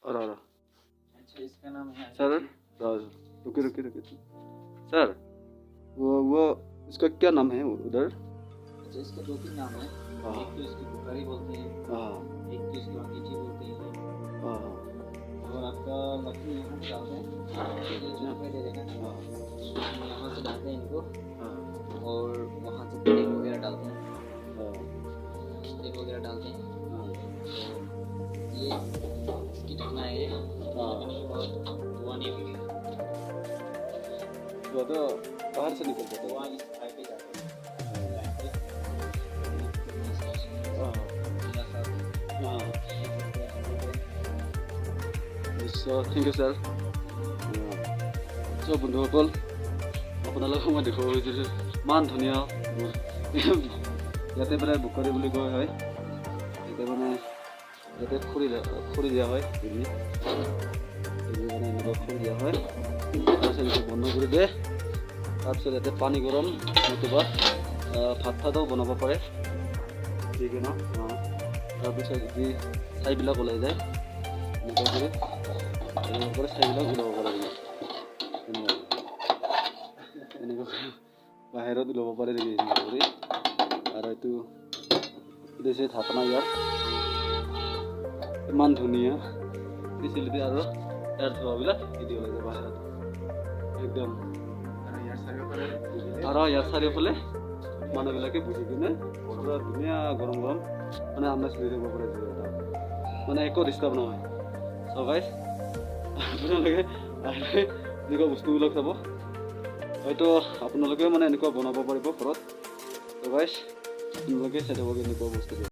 और अच्छा इसका नाम है सर रुकिए रुकिए रुकिए सर वो इसका क्या नाम है उधर? अच्छा इसका दो तीन नाम है। हाँ। एक तो इसको बुखारी बोलते हैं, हाँ एक तो इसको अंगीठी बोलते हैं, हाँ और आपका लकड़ी यहाँ पे डालते हैं, ये जो दिखाई दे रहा है ना, यहाँ से डालते हैं इनको, हाँ और वहाँ से तेल वगैरह डालते हैं, हाँ तेल वगैरह डालते हैं। हाँ ये इसकी ढकना है ये, और धुआं नहीं होगी, वो तो बाहर से निकल जाता है। धुआं इस पाइप पे जाता है। हाँ हाँ থেংক ইউ ছাৰ। চ' বন্ধুসকল আপোনালোকক মই দেখুৱাব খুজিছোঁ ইমান ধুনীয়া ইয়াতে মানে বুকৰি বুলি কোৱা হয়। ইয়াতে মানে ইয়াতে খৰি দিয়া হয়, মানে এনেকুৱা খৰি দিয়া হয়, তাৰপিছত এইটো বন্ধ কৰি দিয়ে। তাৰপিছত ইয়াতে পানী গৰম নতুবা ভাত চাতো বনাব পাৰে, ঠিক আছে ন। তাৰপিছত যদি ছাইবিলাক ওলাই যায় এনেকুৱা কৰি ছাইবিলাক ওলাব পাৰে, এনেকুৱা বাহিৰত ওলাব পাৰে নেকি এনেকুৱা কৰি। আৰু এইটো দিছে ঢাকনা ইয়াৰ, ইমান ধুনীয়া ফেচিলিটি। আৰু ইয়াৰ ধোৱাবিলাক এদি ওলাই যায় বাহিৰত একদম। আৰু ইয়াৰ চাৰিওফালে মানুহবিলাকে বহি কিনে পুৰা ধুনীয়া গৰম গৰম মানে আন্দাজ লৈ থাকিব পাৰে, মানে একো ডিষ্টাৰ্ব নহয়। চ' গাইজ আপোনালোকে আহিলে এনেকুৱা বস্তুবিলাক চাব, হয়তো আপোনালোকেও মানে এনেকুৱা বনাব পাৰিব ঘৰত। চ' গাইজ আপোনালোকে চাই থাকক এনেকুৱা বস্তু।